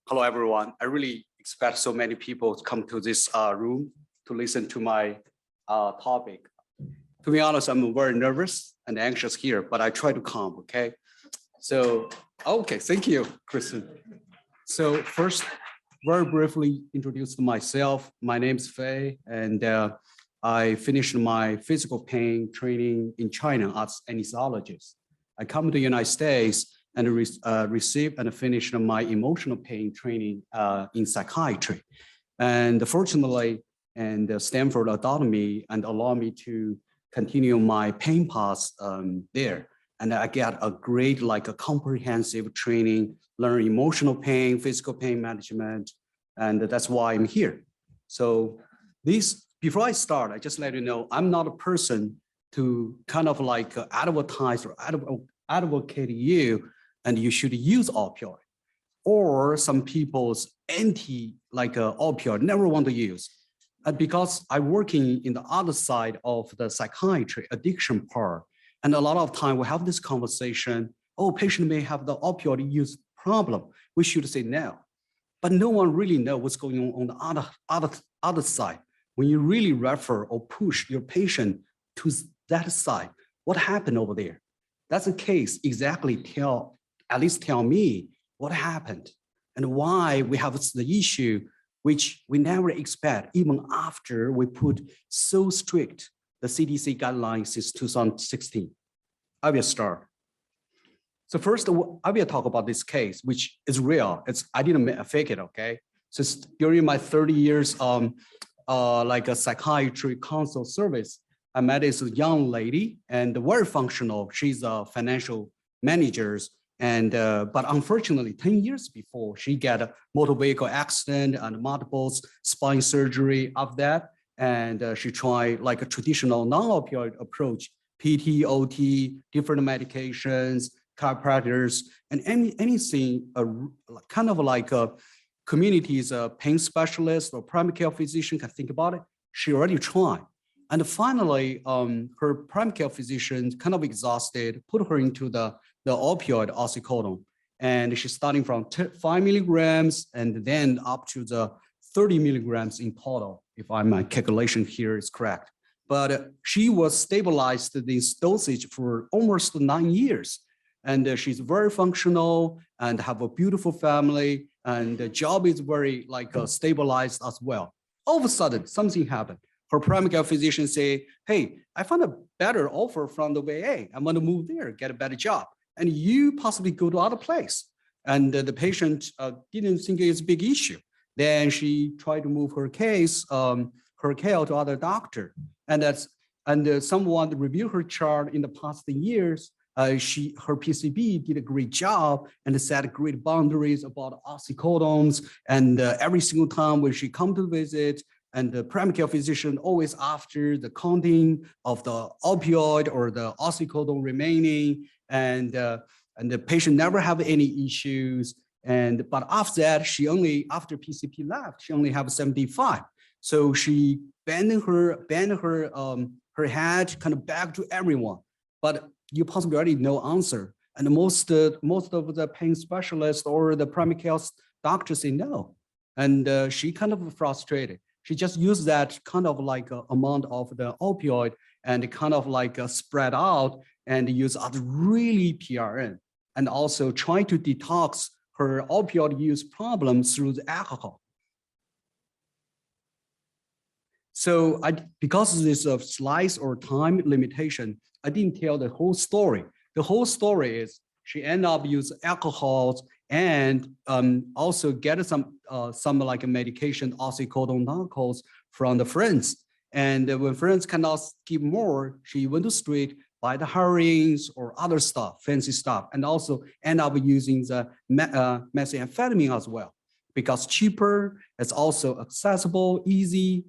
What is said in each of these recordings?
Hello, everyone. I really expect so many people to come to this room to listen to my topic. To be honest, I'm very nervous and anxious here, but I try to calm, okay? So, okay, thank you, Kristen. So first, very briefly introduce myself. My name is Fei, and I finished my physical pain training in China as anesthesiologist. I come to the United States and received and finished my emotional pain training in psychiatry. And fortunately, and Stanford adopted me and allowed me to continue my pain path there. And I get a great, like a comprehensive training, learn emotional pain, physical pain management, and that's why I'm here. So before I start, I just let you know, I'm not a person to kind of like advertise or advocate you and you should use opioid, or some people's opioid never want to use. And because I'm working in the other side of the psychiatry addiction part, and a lot of time we have this conversation, oh, patient may have the opioid use problem. We should say no. But no one really knows what's going on the other side. When you really refer or push your patient to that side, what happened over there? That's the case, exactly at least tell me what happened and why we have the issue, which we never expect, even after we put so strict the CDC guidelines since 2016. I will start. So first, I will talk about this case, which is real. I didn't fake it, okay? So during my 30 years like a psychiatry consult service, I met this young lady and very functional. She's a financial manager. And but unfortunately, 10 years before, she got a motor vehicle accident and multiple spine surgery of that. And she tried like a traditional non-opioid approach, PT, OT, different medications, chiropractors, and anything kind of like a community's pain specialist or primary care physician can think about it. She already tried. And finally, her primary care physician kind of exhausted, put her into the opioid oxycodone. And she's starting from 5 milligrams and then up to the 30 milligrams in total, if my calculation here is correct. But she was stabilized this dosage for almost 9 years. And she's very functional and have a beautiful family, and the job is very like stabilized as well. All of a sudden, something happened. Her primary care physician say, hey, I found a better offer from the VA. I'm gonna move there, get a better job. And you possibly go to other place. And the patient didn't think it's a big issue. Then she tried to move her case, her care to other doctor. And someone reviewed her chart in the past years. Her PCB did a great job and set great boundaries about oxycodones. And every single time when she come to visit, and the primary care physician always after the counting of the opioid or the oxycodone remaining, and the patient never have any issues. But after that, after PCP left, she only have 75. So she bend her head kind of back to everyone. But you possibly already know answer. And most of the pain specialists or the primary care doctors say no. And she kind of frustrated. She just used that kind of like amount of the opioid and kind of like spread out and use other really PRN, and also try to detox her opioid use problems through the alcohol. So because of this slice or time limitation, I didn't tell the whole story. The whole story is she ended up using alcohols and also get some like a medication, oxycodone narcos from the friends. And when friends cannot give more, she went to street, buy the heroines or other stuff, fancy stuff, and also end up using the methamphetamine as well, because cheaper, it's also accessible, easy.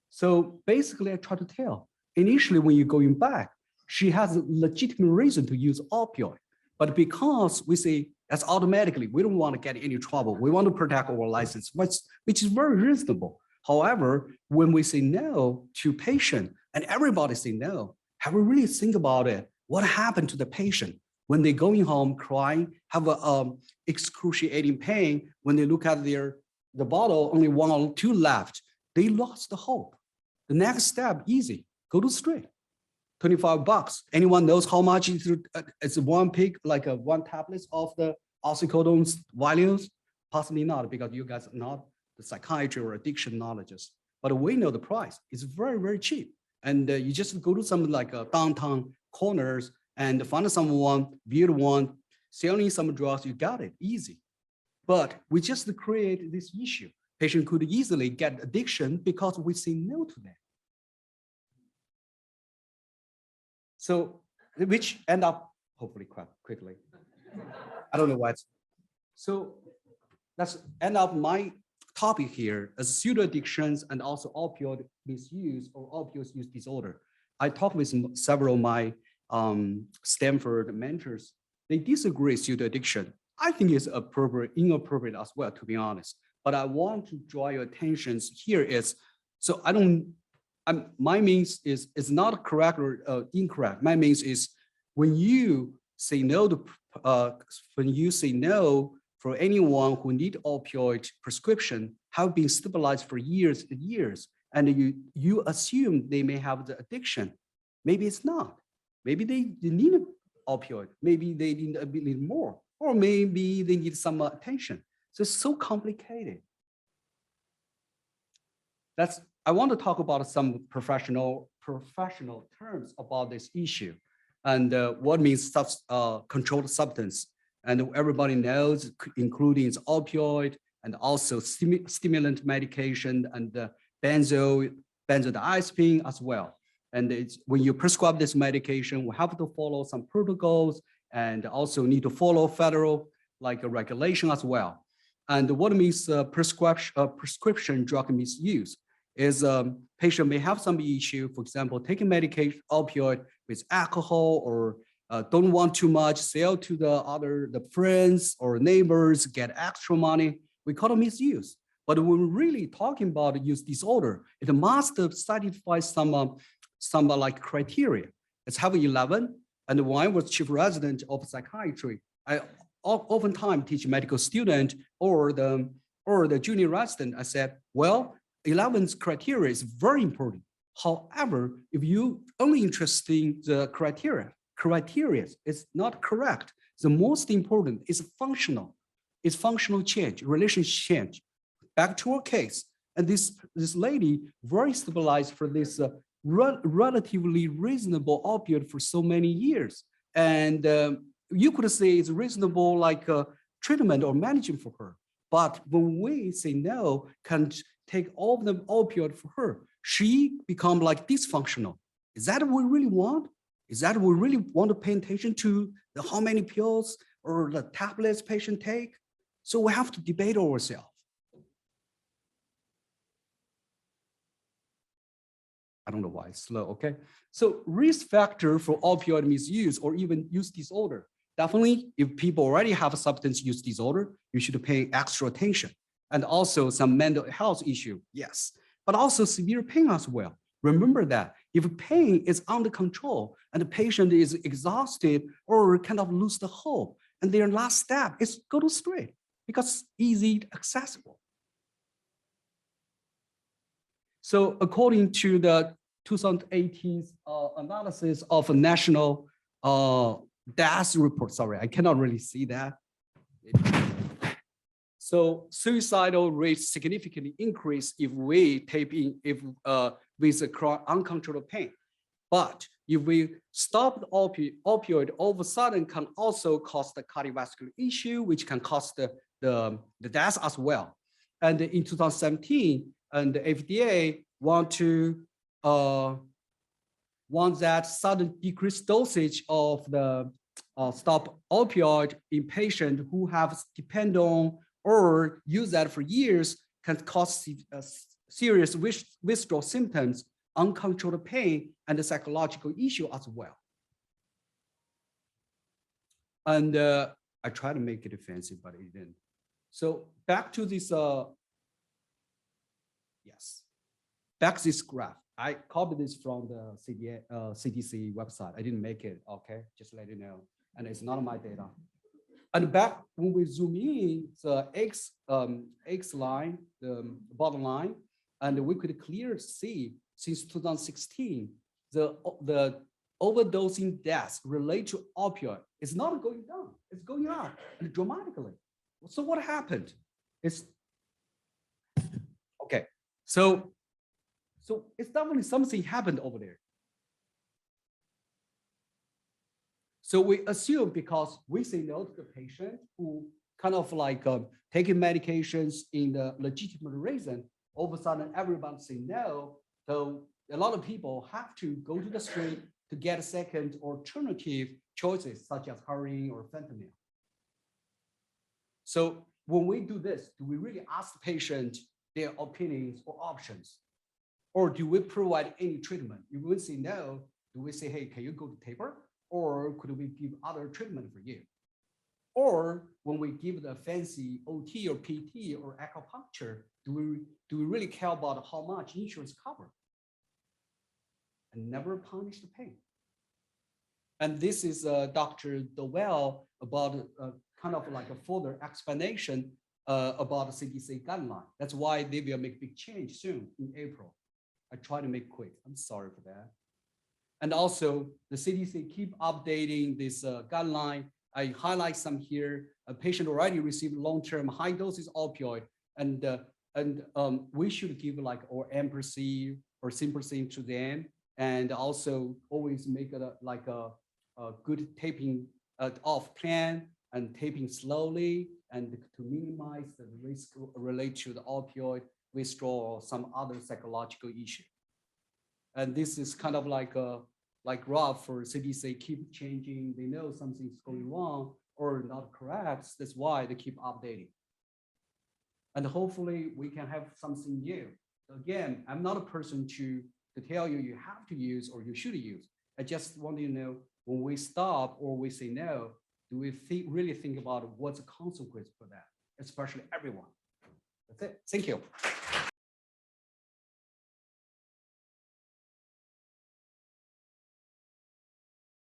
So basically I try to tell, initially when you're going back, she has a legitimate reason to use opioid, but because we say that's automatically, we don't want to get any trouble. We want to protect our license, which is very reasonable. However, when we say no to patient and everybody say no, have we really think about it? What happened to the patient? when they're going home crying, have a excruciating pain, when they look at the bottle, only 1 or 2 left, they lost the hope. The next step, easy, go to straight. $25. Anyone knows how much it's one pick, like a 1 tablet of the oxycodone volumes? Possibly not, because you guys are not the psychiatry or addiction knowledges. But we know the price. It's very, very cheap. And you just go to some like downtown corners and find someone, build one, selling some drugs, you got it, easy. But we just create this issue. Patient could easily get addiction because we say no to them. So, which end up, hopefully quite quickly. I don't know why. So that's end up my topic here as pseudo addictions and also opioid misuse or opioid use disorder. I talked with several of my Stanford mentors. They disagree pseudo addiction. I think it's inappropriate as well, to be honest. But I want to draw your attention here is, so my means is not correct or incorrect. My means is when you say no to for anyone who need opioid prescription, have been stabilized for years and years, and you assume they may have the addiction. Maybe it's not. Maybe they need an opioid. Maybe they need a bit more, or maybe they need some attention. So it's so complicated. I want to talk about some professional terms about this issue, and what means controlled substance. And everybody knows, including opioid and also stimulant medication and benzodiazepine as well. And when you prescribe this medication, we have to follow some protocols and also need to follow federal regulation as well. And what means prescription drug misuse is patient may have some issue, for example, taking medication, opioid with alcohol, or don't want too much, sell to the friends or neighbors, get extra money. We call it misuse. But when we're really talking about use disorder, it must satisfy some criteria. It's have 11. And when I was chief resident of psychiatry, I oftentimes teach medical student or the junior resident. I said, well, 11's criteria is very important. However, if you only interested in the criteria is not correct. The most important is functional. It's functional change, relationship change. Back to our case, and this lady very stabilized for this relatively reasonable opioid for so many years, and you could say it's reasonable treatment or management for her. But when we say no, can't take all the opioid for her, she become dysfunctional. Is that what we really want? Is that we really want to pay attention to how many pills or the tablets patient take? So we have to debate ourselves. I don't know why it's slow, okay? So risk factor for opioid misuse or even use disorder. Definitely, if people already have a substance use disorder, you should pay extra attention. And also some mental health issue, yes, but also severe pain as well. Remember that if pain is under control and the patient is exhausted or kind of lose the hope, and their last step is go to straight because it's easy, accessible. So according to the 2018 analysis of a national death report, sorry, I cannot really see that. So suicidal rates significantly increase if we tape in, with uncontrolled pain. But if we stop the opioid, all of a sudden can also cause the cardiovascular issue, which can cause the death as well. And in 2017, and the FDA want that sudden decreased dosage of the stop opioid in patients who have depend on or use that for years can cause serious withdrawal symptoms, uncontrolled pain, and a psychological issue as well. And I try to make it fancy, but it didn't. So back to this, back to this graph. I copied this from the CDC website. I didn't make it, okay? Just let you know. and it's not my data. And back when we zoom in the X line, the bottom line, and we could clearly see since 2016, the overdosing deaths related to opioid is not going down, it's going up and dramatically. So what happened? It's okay. So it's definitely something happened over there. So we assume because we say no to the patient who kind of like taking medications in the legitimate reason, all of a sudden everybody say no. So a lot of people have to go to the street to get a second alternative choices such as heroin or fentanyl. So when we do this, do we really ask the patient their opinions or options? Or do we provide any treatment? If we say no, do we say, hey, can you go to taper? Or could we give other treatment for you? Or when we give the fancy OT or PT or acupuncture, do we really care about how much insurance cover? And never punish the pain. And this is Dr. Dowell about kind of like a further explanation about the CDC guideline. That's why they will make big change soon in April. I try to make quick. I'm sorry for that. And also the CDC keep updating this guideline. I highlight some here. A patient already received long-term high doses opioid, and we should give like or Ampercy or Simpercin to them, and also always make it like a good taping off plan and taping slowly, and to minimize the risk related to the opioid withdrawal or some other psychological issue. And this is kind of like rough for CDC keep changing. They know something's going wrong or not correct. That's why they keep updating. And hopefully we can have something new. Again, I'm not a person to tell you you have to use or you should use. I just want you to know when we stop or we say no, do we really think about what's the consequence for that, especially everyone. That's it. Thank you.